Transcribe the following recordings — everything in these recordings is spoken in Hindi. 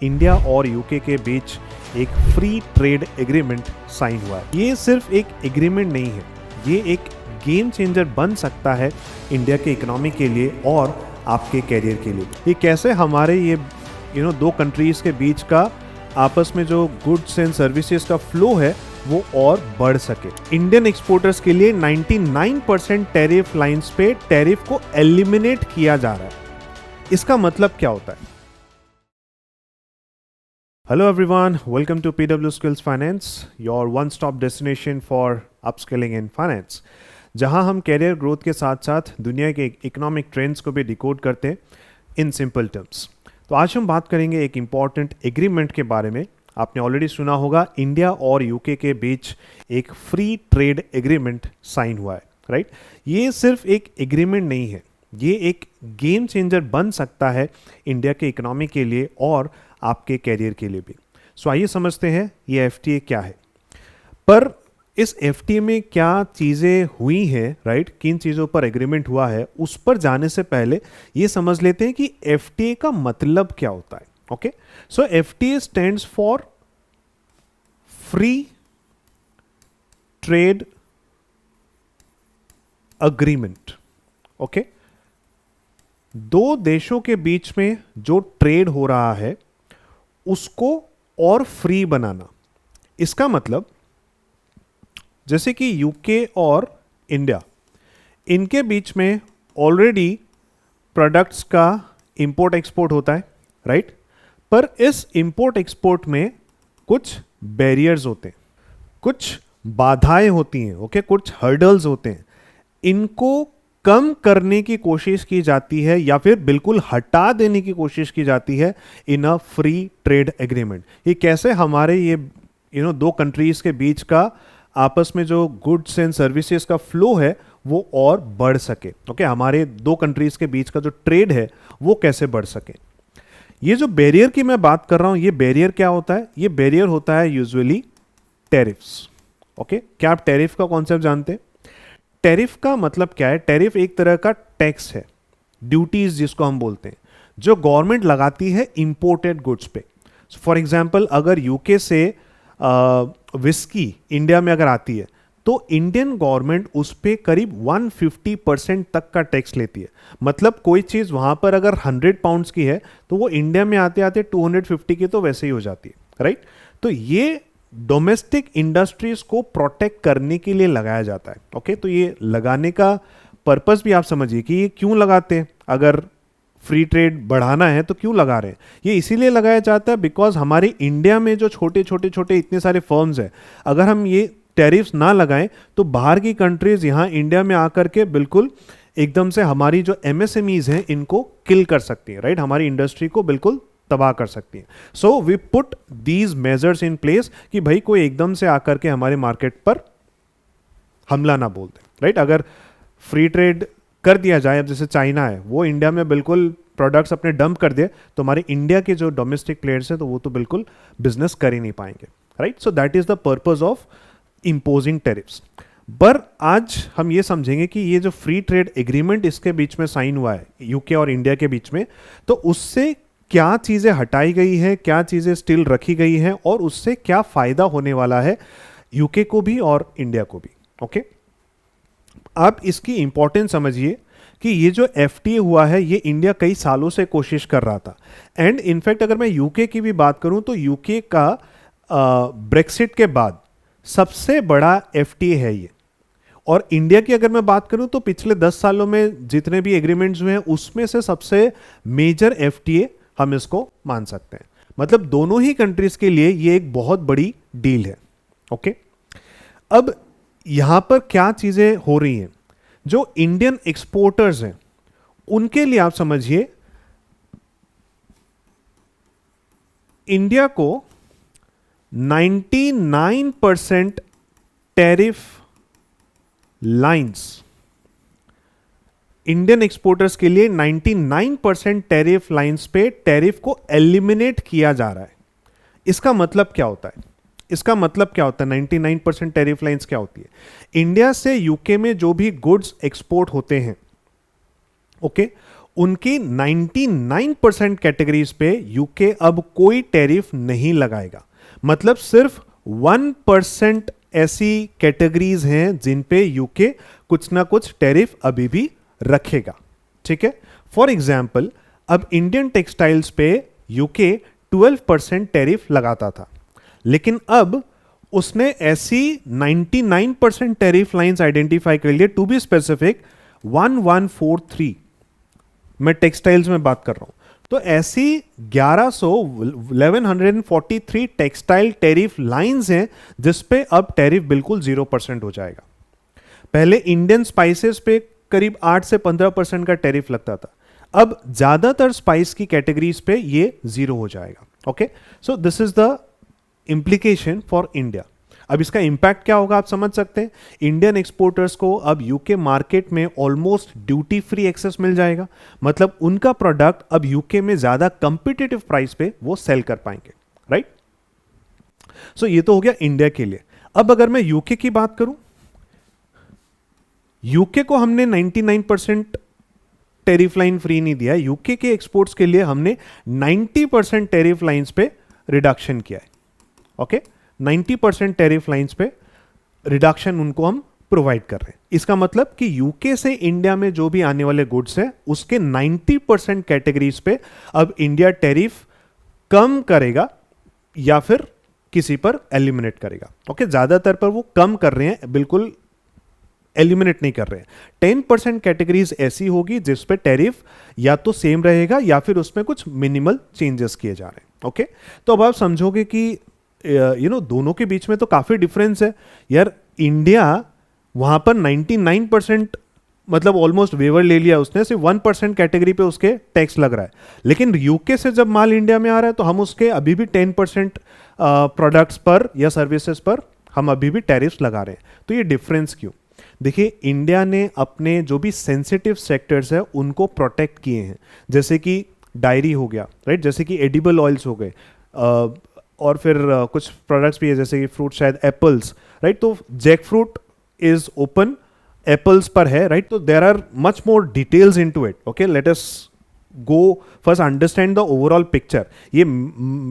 इंडिया और यूके के बीच एक फ्री ट्रेड एग्रीमेंट साइन हुआ है। ये सिर्फ एक एग्रीमेंट नहीं है, ये एक गेम चेंजर बन सकता है इंडिया के इकोनॉमी के लिए और आपके कैरियर के लिए। ये कैसे हमारे ये दो कंट्रीज के बीच का आपस में जो गुड्स एंड सर्विसेज का फ्लो है वो और बढ़ सके। इंडियन एक्सपोर्टर्स के लिए 99% टैरिफ लाइंस पे टैरिफ को एलिमिनेट किया जा रहा है। इसका मतलब क्या होता है? Hello everyone, welcome to PW Skills Finance, your one-stop destination for upskilling in finance, जहां हम कैरियर ग्रोथ के साथ साथ दुनिया के इकोनॉमिक ट्रेंड्स को भी डिकोड करते हैं इन सिंपल टर्म्स। तो आज हम बात करेंगे एक इम्पॉर्टेंट एग्रीमेंट के बारे में। आपने ऑलरेडी सुना होगा, इंडिया और यूके के बीच एक फ्री ट्रेड एग्रीमेंट साइन हुआ है, राइट? ये सिर्फ एक एग्रीमेंट नहीं है, ये एक गेम चेंजर बन सकता है इंडिया के इकोनॉमी के लिए और आपके कैरियर के लिए भी। सो आइए समझते हैं ये एफटीए क्या है। पर इस एफटीए में क्या चीज़ें हुई हैं, राइट? किन चीज़ों पर एग्रीमेंट हुआ है, उस पर जाने से पहले ये समझ लेते हैं कि एफटीए का मतलब क्या होता है। Okay, so FTA stands for free trade agreement. Okay, दो देशों के बीच में जो ट्रेड हो रहा है उसको और फ्री बनाना। इसका मतलब जैसे कि यूके और इंडिया, इनके बीच में ऑलरेडी प्रोडक्ट्स का इंपोर्ट एक्सपोर्ट होता है, राइट? पर इस इंपोर्ट एक्सपोर्ट में कुछ बैरियर्स होते हैं, कुछ बाधाएं होती हैं, ओके, कुछ हर्डल्स होते हैं। इनको कम करने की कोशिश की जाती है या फिर बिल्कुल हटा देने की कोशिश की जाती है इन अ फ्री ट्रेड एग्रीमेंट। ये कैसे हमारे ये दो कंट्रीज के बीच का आपस में जो गुड्स एंड सर्विसेज का फ्लो है वो और बढ़ सके। ओके, हमारे दो कंट्रीज के बीच का जो ट्रेड है वो कैसे बढ़ सके। ये जो बैरियर की मैं बात कर रहा हूं, ये बैरियर क्या होता है? ये बैरियर होता है यूजुअली टैरिफ्स। ओके, क्या आप टैरिफ का कॉन्सेप्ट जानते हैं? टैरिफ का मतलब क्या है? टैरिफ एक तरह का टैक्स है, ड्यूटीज जिसको हम बोलते हैं, जो गवर्नमेंट लगाती है इंपोर्टेड गुड्स पे। फॉर एग्जांपल, अगर यूके से विस्की इंडिया में अगर आती है तो इंडियन गवर्नमेंट उस पे करीब 150% तक का टैक्स लेती है। मतलब कोई चीज़ वहाँ पर अगर 100 पाउंड्स की है तो वो इंडिया में आते आते 250 की तो वैसे ही हो जाती है, राइट? तो ये डोमेस्टिक इंडस्ट्रीज को प्रोटेक्ट करने के लिए लगाया जाता है। ओके, तो ये लगाने का पर्पस भी आप समझिए कि ये क्यों लगाते हैं। अगर फ्री ट्रेड बढ़ाना है तो क्यों लगा रहे हैं? ये इसीलिए लगाया जाता है बिकॉज हमारे इंडिया में जो छोटे छोटे छोटे इतने सारे फर्म्स हैं, अगर हम ये टैरिफ्स ना लगाएं तो बाहर की कंट्रीज यहाँ इंडिया में आकर के बिल्कुल एकदम से हमारी जो एमएसएमईज हैं इनको किल कर सकती हैं, राइट? हमारी इंडस्ट्री को बिल्कुल तबाह कर सकती हैं। So we put these measures in place कि भाई कोई एकदम से आकर के हमारे मार्केट पर हमला ना बोल दे, राइट? अगर फ्री ट्रेड कर दिया जाए, अब जैसे चाइना है वो इंडिया में बिल्कुल प्रोडक्ट्स अपने डंप कर दे तो हमारे इंडिया के जो डोमेस्टिक प्लेयर्स हैं तो वो तो बिल्कुल बिजनेस कर ही नहीं पाएंगे, right? So that is the purpose of imposing tariffs. पर आज हम ये समझेंगे कि ये जो फ्री ट्रेड एग्रीमेंट इसके बीच में साइन हुआ है यूके और इंडिया के बीच में, तो उससे क्या चीज़ें हटाई गई है, क्या चीज़ें स्टिल रखी गई हैं और उससे क्या फ़ायदा होने वाला है यूके को भी और इंडिया को भी। ओके, आप इसकी इंपॉर्टेंस समझिए कि ये जो एफटीए हुआ है ये इंडिया कई सालों से कोशिश कर रहा था। एंड इनफैक्ट अगर मैं यूके की भी बात करूं तो यूके का ब्रेक्सिट के बाद सबसे बड़ा एफटीए है ये। और इंडिया की अगर मैं बात करूं तो पिछले 10 सालों में जितने भी एग्रीमेंट्स हुए हैं उसमें से सबसे मेजर एफटीए हम इसको मान सकते हैं। मतलब दोनों ही कंट्रीज के लिए ये एक बहुत बड़ी डील है। ओके, अब यहां पर क्या चीजें हो रही हैं? जो इंडियन एक्सपोर्टर्स हैं उनके लिए आप समझिए, इंडिया को 99% टैरिफ लाइंस, इंडियन एक्सपोर्टर्स के लिए 99% टैरिफ लाइंस पे टैरिफ को एलिमिनेट किया जा रहा है। इसका मतलब क्या होता है? इसका मतलब क्या होता है? 99% टैरिफ लाइंस क्या होती है? इंडिया से यूके में जो भी गुड्स एक्सपोर्ट होते हैं, ओके, उनकी 99% कैटेगरीज पे यूके अब कोई टैरिफ नहीं लगाएगा। मतलब सिर्फ 1% ऐसी कैटेगरीज हैं जिन पे यूके कुछ ना कुछ टैरिफ अभी भी रखेगा। ठीक है, फॉर एग्जाम्पल अब इंडियन टेक्सटाइल्स पे यूके 12% टैरिफ लगाता था, लेकिन अब उसने ऐसी 99% टैरिफ लाइंस आइडेंटिफाई कर लिए। टू बी स्पेसिफिक 1143, मैं टेक्सटाइल्स में बात कर रहा हूं। तो ऐसी 1143 टेक्सटाइल टैरिफ लाइंस हैं जिस पे अब टैरिफ बिल्कुल 0% हो जाएगा। पहले इंडियन स्पाइसेस पे करीब 8 से 15% का टैरिफ लगता था, अब ज्यादातर स्पाइस की कैटेगरीज पे ये 0 हो जाएगा। Okay, so this is the implication for India. अब इसका इंपैक्ट क्या होगा आप समझ सकते हैं। इंडियन एक्सपोर्टर्स को अब यूके मार्केट में ऑलमोस्ट ड्यूटी फ्री एक्सेस मिल जाएगा। मतलब उनका प्रोडक्ट अब यूके में ज्यादा कंपिटिटिव प्राइस पे वो सेल कर पाएंगे, राइट। सो ये तो हो गया इंडिया के लिए। अब अगर मैं यूके की बात करूं, यूके को हमने 99% टेरिफ लाइन फ्री नहीं दिया है। यूके के एक्सपोर्ट्स के लिए हमने 90% टेरिफ लाइंस पे रिडक्शन किया है। ओके, 90% टेरिफ लाइंस पे रिडक्शन उनको हम प्रोवाइड कर रहे हैं। इसका मतलब कि यूके से इंडिया में जो भी आने वाले गुड्स हैं उसके 90% कैटेगरीज पे अब इंडिया टेरिफ कम करेगा या फिर किसी पर एलिमिनेट करेगा। ओके, ज्यादातर पर वो कम कर रहे हैं, बिल्कुल एलिमिनेट नहीं कर रहे हैं। 10% कैटेगरीज ऐसी होगी जिस पे टैरिफ या तो सेम रहेगा या फिर उसमें कुछ मिनिमल चेंजेस किए जा रहे हैं। ओके, तो अब आप समझोगे कि दोनों के बीच में तो काफी डिफरेंस है यार। इंडिया वहां पर 99% मतलब ऑलमोस्ट वेवर ले लिया उसने, सिर्फ 1% कैटेगरी पे उसके टैक्स लग रहा है। लेकिन यूके से जब माल इंडिया में आ रहा है तो हम उसके अभी भी 10% प्रोडक्ट्स पर या सर्विसेज पर हम अभी भी टैरिफ्स लगा रहे हैं। तो ये डिफरेंस क्यों? देखिए, इंडिया ने अपने जो भी सेंसिटिव सेक्टर्स है उनको प्रोटेक्ट किए हैं, जैसे कि डायरी हो गया, राइट, जैसे कि एडिबल ऑयल्स हो गए, और फिर कुछ प्रोडक्ट्स भी है जैसे कि फ्रूट, शायद एप्पल्स, राइट। तो jackfruit is open, apples पर है, राइट। तो there are much more details into it. Okay, let us go first understand the overall picture. ये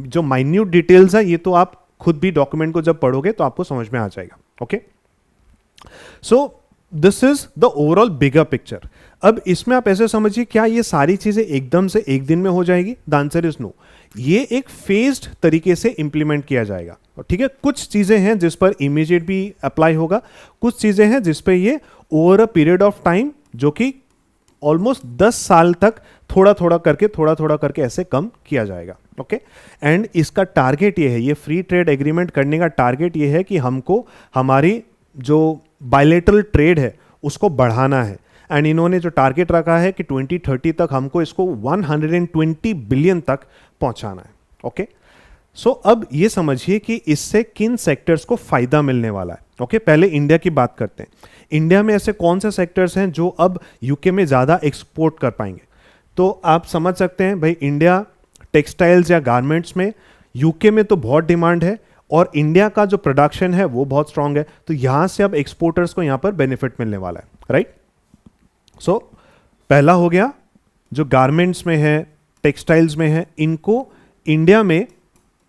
जो माइन्यूट डिटेल्स है ये तो आप खुद भी डॉक्यूमेंट को जब पढ़ोगे तो आपको समझ में आ जाएगा। Okay, so this is the overall bigger picture. अब इसमें आप ऐसे समझिए, क्या ये सारी चीजें एकदम से एक दिन में हो जाएगी? The answer is no. ये एक फेज्ड तरीके से इंप्लीमेंट किया जाएगा, ठीक है। कुछ चीजें हैं जिस पर इमीडिएट भी अप्लाई होगा, कुछ चीजें हैं जिस पे ये over a period of time, जो कि ऑलमोस्ट 10 साल तक थोड़ा थोड़ा करके ऐसे कम किया जाएगा। ओके, एंड इसका टारगेट ये है, ये फ्री ट्रेड एग्रीमेंट करने का टारगेट ये है कि हमको हमारी जो बायलेटरल ट्रेड है उसको बढ़ाना है। एंड इन्होंने जो टारगेट रखा है कि 2030 तक हमको इसको 120 बिलियन तक पहुंचाना है। ओके, सो अब ये समझिए कि इससे किन सेक्टर्स को फायदा मिलने वाला है। ओके, पहले इंडिया की बात करते हैं। इंडिया में ऐसे कौन से सेक्टर्स हैं जो अब यूके में ज्यादा एक्सपोर्ट कर पाएंगे? तो आप समझ सकते हैं भाई, इंडिया टेक्सटाइल्स या गारमेंट्स में यूके में तो बहुत डिमांड है और इंडिया का जो प्रोडक्शन है वो बहुत स्ट्रांग है, तो यहां से अब एक्सपोर्टर्स को यहां पर बेनिफिट मिलने वाला है, राइट। सो पहला हो गया, जो गारमेंट्स में है, टेक्सटाइल्स में है, इनको इंडिया में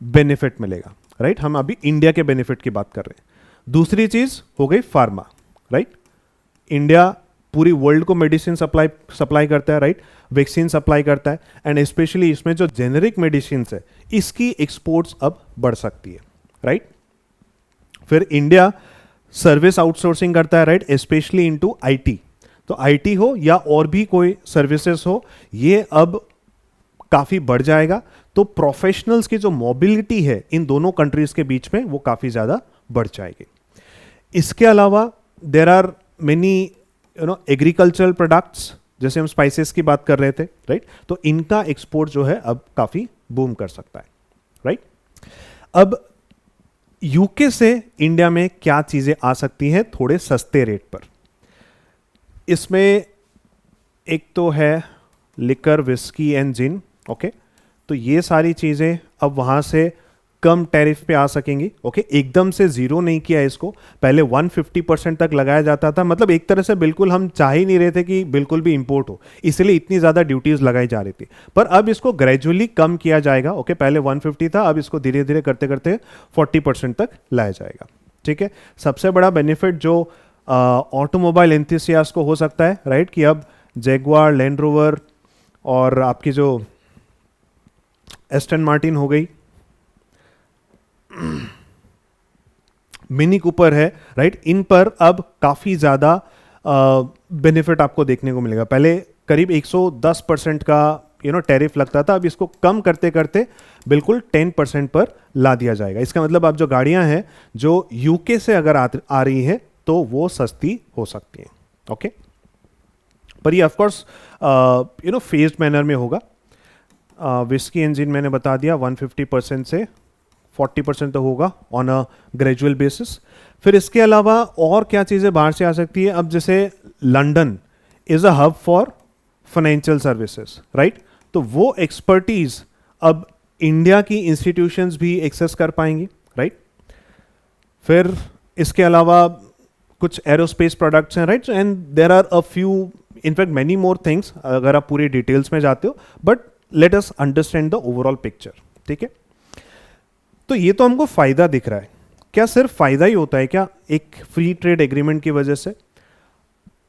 बेनिफिट मिलेगा, राइट। हम अभी इंडिया के बेनिफिट की बात कर रहे हैं। दूसरी चीज हो गई फार्मा, राइट। इंडिया पूरी वर्ल्ड को मेडिसिन सप्लाई करता है, राइट, वैक्सीन सप्लाई करता है, एंड स्पेशली इसमें जो जेनेरिक मेडिसिन है इसकी एक्सपोर्ट्स अब बढ़ सकती है, राइट। फिर इंडिया सर्विस आउटसोर्सिंग करता है, राइट, स्पेशली इनटू आईटी। तो आईटी हो या और भी कोई सर्विसेज हो, ये अब काफी बढ़ जाएगा। तो प्रोफेशनल्स की जो मोबिलिटी है इन दोनों कंट्रीज के बीच में वो काफी ज्यादा बढ़ जाएगी। इसके अलावा there are many agricultural products, जैसे हम स्पाइसेस की बात कर रहे थे, राइट। तो इनका एक्सपोर्ट जो है अब काफी बूम कर सकता है, राइट। अब यूके से इंडिया में क्या चीजें आ सकती हैं थोड़े सस्ते रेट पर? इसमें एक तो है liquor, whisky and gin. Okay, तो ये सारी चीजें अब वहां से कम टैरिफ पे आ सकेंगी। ओके, एकदम से जीरो नहीं किया इसको, पहले 150% तक लगाया जाता था, मतलब एक तरह से बिल्कुल हम चाह ही नहीं रहे थे कि बिल्कुल भी इंपोर्ट हो, इसलिए इतनी ज़्यादा ड्यूटीज़ लगाई जा रही थी। पर अब इसको ग्रेजुअली कम किया जाएगा। ओके, पहले 150 था, अब इसको धीरे धीरे करते करते 40% तक लाया जाएगा। ठीक है, सबसे बड़ा बेनिफिट जो ऑटोमोबाइल एंथुसियास्ट को हो सकता है, राइट, कि अब जैगुआर, लैंड रोवर और आपकी जो एस्टन मार्टिन हो गई, मिनी कूपर है, राइट, इन पर अब काफ़ी ज़्यादा बेनिफिट आपको देखने को मिलेगा। पहले करीब 110% का टैरिफ लगता था, अब इसको कम करते करते बिल्कुल 10% पर ला दिया जाएगा। इसका मतलब अब जो गाड़ियां हैं जो यूके से अगर आ रही हैं तो वो सस्ती हो सकती हैं। ओके, पर ये ऑफकोर्स फेज्ड मैनर में होगा। विस्की इंजन मैंने बता दिया 150% से 40% तो होगा ऑन अ ग्रेजुअल बेसिस। फिर इसके अलावा और क्या चीज़ें बाहर से आ सकती है, अब जैसे London is a hub for financial services, right, तो वो एक्सपर्टीज अब इंडिया की इंस्टीट्यूशंस भी एक्सेस कर पाएंगी, राइट। फिर इसके अलावा कुछ एरोस्पेस प्रोडक्ट्स हैं, right, and there are a few, in fact many more things, अगर आप पूरी डिटेल्स में जाते हो, but let us understand the overall picture. ठीक है, तो ये तो हमको फायदा दिख रहा है। क्या सिर्फ फायदा ही होता है क्या एक फ्री ट्रेड एग्रीमेंट की वजह से?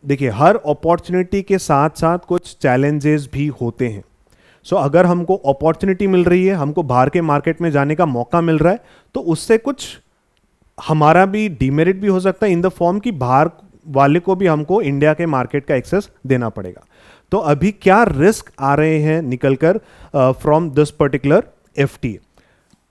देखिए, हर अपॉर्चुनिटी के साथ साथ कुछ चैलेंजेस भी होते हैं। सो अगर हमको अपॉर्चुनिटी मिल रही है, हमको बाहर के मार्केट में जाने का मौका मिल रहा है, तो उससे कुछ हमारा भी डिमेरिट भी हो सकता है, इन द फॉर्म कि बाहर वाले को भी हमको इंडिया के मार्केट का एक्सेस देना पड़ेगा। तो अभी क्या रिस्क आ रहे हैं निकलकर from this particular FTA?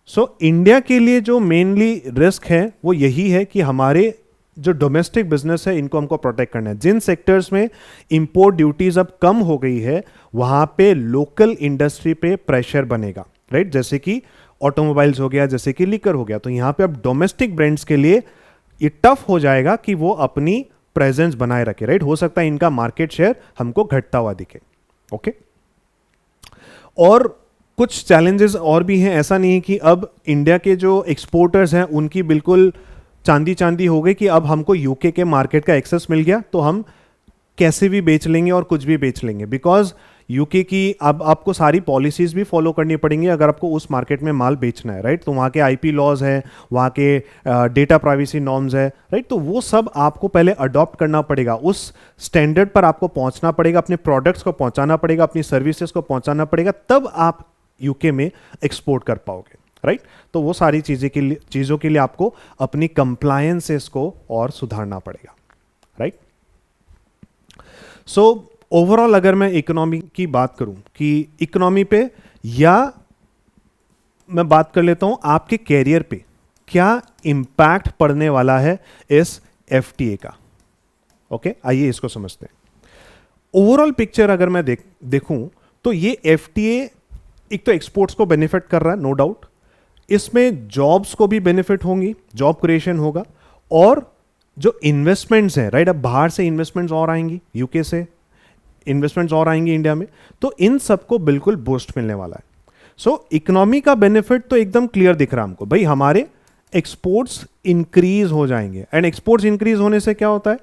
So India के लिए जो मेनली रिस्क है वो यही है कि हमारे जो डोमेस्टिक बिजनेस है इनको हमको प्रोटेक्ट करना है। जिन सेक्टर्स में इंपोर्ट ड्यूटीज अब कम हो गई है वहां पे लोकल इंडस्ट्री पे प्रेशर बनेगा, राइट, जैसे कि ऑटोमोबाइल्स हो गया, जैसे कि लिकर हो गया। तो यहां पे अब डोमेस्टिक ब्रांड्स के लिए ये टफ हो जाएगा कि वो अपनी प्रेजेंस बनाए रखे, राइट। हो सकता है इनका मार्केट शेयर हमको घटता हुआ दिखे। ओके, और कुछ चैलेंजेस और भी हैं। ऐसा नहीं है कि अब इंडिया के जो एक्सपोर्टर्स हैं उनकी बिल्कुल चांदी चांदी हो गई कि अब हमको यूके के मार्केट का एक्सेस मिल गया तो हम कैसे भी बेच लेंगे और कुछ भी बेच लेंगे, बिकॉज यूके की अब आपको सारी पॉलिसीज भी फॉलो करनी पड़ेंगी अगर आपको उस मार्केट में माल बेचना है, राइट। तो वहाँ के आईपी लॉज है, वहाँ के डेटा प्राइवेसी नॉर्म्स है, राइट। तो वो सब आपको पहले अडॉप्ट करना पड़ेगा, उस स्टैंडर्ड पर आपको पहुँचना पड़ेगा, अपने प्रोडक्ट्स को पहुँचाना पड़ेगा, अपनी सर्विसेज को पहुँचाना पड़ेगा, तब आप यूके में एक्सपोर्ट कर पाओगे, राइट। तो वो सारी चीज़ों के लिए आपको अपनी कंप्लायंसेस को और सुधारना पड़ेगा, राइट। सो ओवरऑल अगर मैं इकोनॉमी की बात करूं कि इकोनॉमी पे, या मैं बात कर लेता हूं आपके कैरियर पे क्या इंपैक्ट पड़ने वाला है इस एफटीए का। ओके, आइए इसको समझते हैं। ओवरऑल पिक्चर अगर मैं देखूं तो ये एफटीए एक तो एक्सपोर्ट्स को बेनिफिट कर रहा है, नो डाउट। इसमें जॉब्स को भी बेनिफिट होंगी, जॉब क्रिएशन होगा, और जो इन्वेस्टमेंट्स हैं, राइट, अब बाहर से इन्वेस्टमेंट्स और आएंगी, यूके से इन्वेस्टमेंट्स और आएंगी इंडिया में, तो इन सबको बिल्कुल बूस्ट मिलने वाला है। सो इकोनॉमी का बेनिफिट तो एकदम क्लियर दिख रहा है हमको, भाई हमारे एक्सपोर्ट्स इंक्रीज हो जाएंगे, एंड एक्सपोर्ट्स इंक्रीज होने से क्या होता है,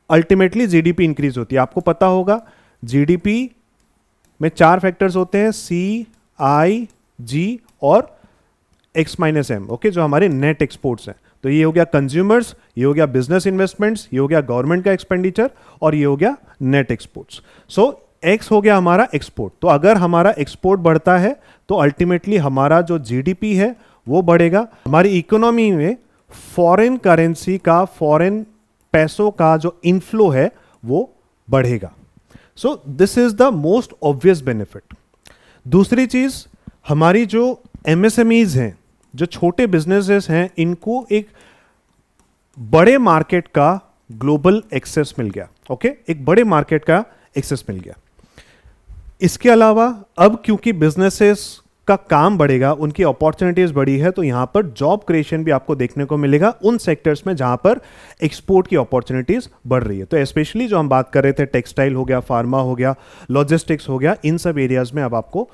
अल्टीमेटली जीडीपी इंक्रीज होती है। आपको पता होगा जीडीपी में 4 फैक्टर्स होते हैं, सी, आई, जी और एक्स माइनस एम, ओके, जो हमारे नेट एक्सपोर्ट्स हैं। तो ये हो गया कंज्यूमर्स, ये हो गया बिजनेस इन्वेस्टमेंट्स, ये हो गया गवर्नमेंट का एक्सपेंडिचर, और ये हो गया नेट एक्सपोर्ट्स। सो एक्स हो गया हमारा एक्सपोर्ट। तो अगर हमारा एक्सपोर्ट बढ़ता है तो अल्टीमेटली हमारा जो जीडीपी है वो बढ़ेगा, हमारी इकोनॉमी में फॉरेन करेंसी का, फॉरेन पैसों का जो इनफ्लो है वो बढ़ेगा। So this is the most obvious benefit. दूसरी चीज, हमारी जो एमएसएमईज हैं, जो छोटे बिजनेसेस हैं, इनको एक बड़े मार्केट का ग्लोबल एक्सेस मिल गया। ओके, एक बड़े मार्केट का एक्सेस मिल गया। इसके अलावा अब क्योंकि बिजनेसेस का काम बढ़ेगा, उनकी अपॉर्चुनिटीज बढ़ी है, तो यहां पर जॉब क्रिएशन भी आपको देखने को मिलेगा उन सेक्टर्स में जहां पर एक्सपोर्ट की अपॉर्चुनिटीज बढ़ रही है। तो स्पेशली जो हम बात कर रहे थे, टेक्सटाइल हो गया, फार्मा हो गया, लॉजिस्टिक्स हो गया, इन सब एरियाज में अब आपको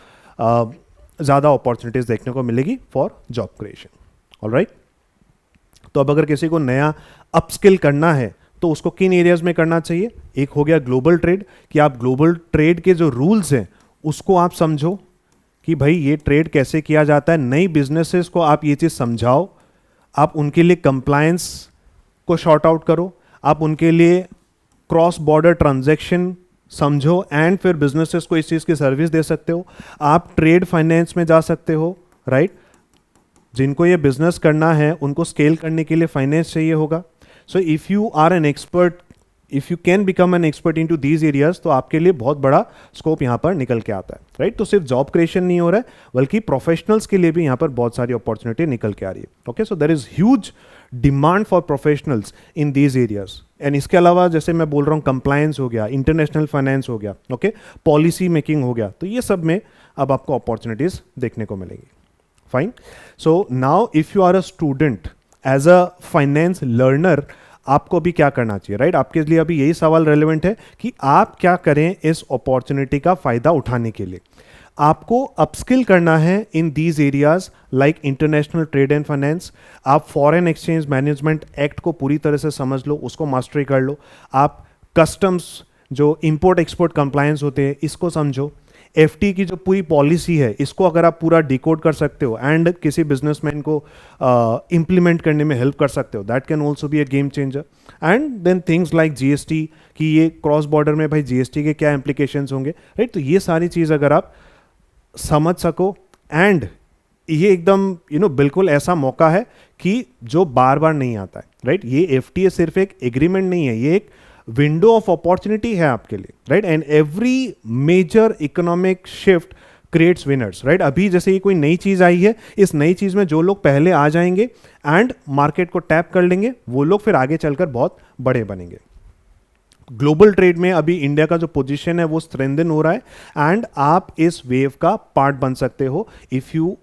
ज़्यादा अपॉर्चुनिटीज़ देखने को मिलेगी फॉर जॉब क्रिएशन। ऑलराइट, तो अब अगर किसी को नया अपस्किल करना है तो उसको किन एरियाज में करना चाहिए? एक हो गया ग्लोबल ट्रेड, कि आप ग्लोबल ट्रेड के जो रूल्स हैं उसको आप समझो कि भाई ये ट्रेड कैसे किया जाता है, नई बिजनेसेस को आप ये चीज़ समझाओ, आप उनके लिए कंप्लायंस को शॉर्ट आउट करो, आप उनके लिए क्रॉस बॉर्डर ट्रांजैक्शन समझो एंड फिर बिजनेसेस को इस चीज़ की सर्विस दे सकते हो। आप ट्रेड फाइनेंस में जा सकते हो, राइट? जिनको ये बिजनेस करना है उनको स्केल करने के लिए फाइनेंस चाहिए होगा। So if you are an expert, if you can become an expert into these areas, तो आपके लिए बहुत बड़ा स्कोप यहाँ पर निकल के आता है, राइट? तो सिर्फ जॉब क्रिएशन नहीं हो रहा है बल्कि प्रोफेशनल्स के लिए भी यहाँ पर बहुत सारी अपॉर्चुनिटी निकल के आ रही है। Okay, so there is huge demand for professionals in these areas. And इसके अलावा जैसे मैं बोल रहा हूँ कंप्लायंस हो गया, इंटरनेशनल फाइनेंस हो गया, ओके, पॉलिसी मेकिंग हो गया, तो ये सब में अब आपको अपॉर्चुनिटीज देखने को मिलेगी। Fine. So now if you are a student as a finance learner, आपको भी क्या करना चाहिए, राइट? आपके लिए अभी यही सवाल रेलेवेंट है कि आप क्या करें इस अपॉर्चुनिटी का फायदा उठाने के लिए। आपको अपस्किल करना है इन these areas like international trade and finance. आप फॉरेन एक्सचेंज मैनेजमेंट एक्ट को पूरी तरह से समझ लो, उसको मास्टरी कर लो। आप कस्टम्स जो इंपोर्ट एक्सपोर्ट कंप्लायंस होते हैं इसको समझो। एफटी की जो पूरी पॉलिसी है इसको अगर आप पूरा डिकोड कर सकते हो एंड किसी बिजनेसमैन को इम्प्लीमेंट करने में हेल्प कर सकते हो, that can also be a game changer. And then things like GST, कि ये क्रॉस बॉर्डर में भाई जीएसटी के क्या इंप्लीकेशंस होंगे, राइट? तो ये सारी चीज़ अगर आप समझ सको, एंड ये एकदम बिल्कुल ऐसा मौका है कि जो बार बार नहीं आता है, राइट? ये एफटीए सिर्फ एक एग्रीमेंट नहीं है, ये एक विंडो ऑफ अपॉर्चुनिटी है आपके लिए, right? And every major economic shift creates winners, right? अभी जैसे ये कोई नई चीज आई है, इस नई चीज में जो लोग पहले आ जाएंगे एंड मार्केट को टैप कर लेंगे, वो लोग फिर आगे चलकर बहुत बड़े बनेंगे। ग्लोबल ट्रेड में अभी इंडिया का जो पोजीशन है वो स्ट्रेंथन हो रहा है एंड आप इस वेव का पार्ट बन सकते हो if you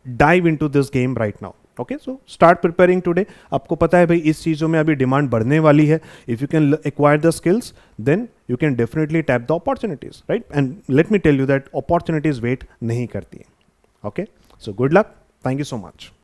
dive into this game right now. Okay, so start preparing today. आपको पता है भाई इस चीज़ों में अभी डिमांड बढ़ने वाली है। If you can acquire the skills then you can definitely tap the opportunities, right? And let me tell you that opportunities wait नहीं करती है। Okay, so good luck, thank you so much.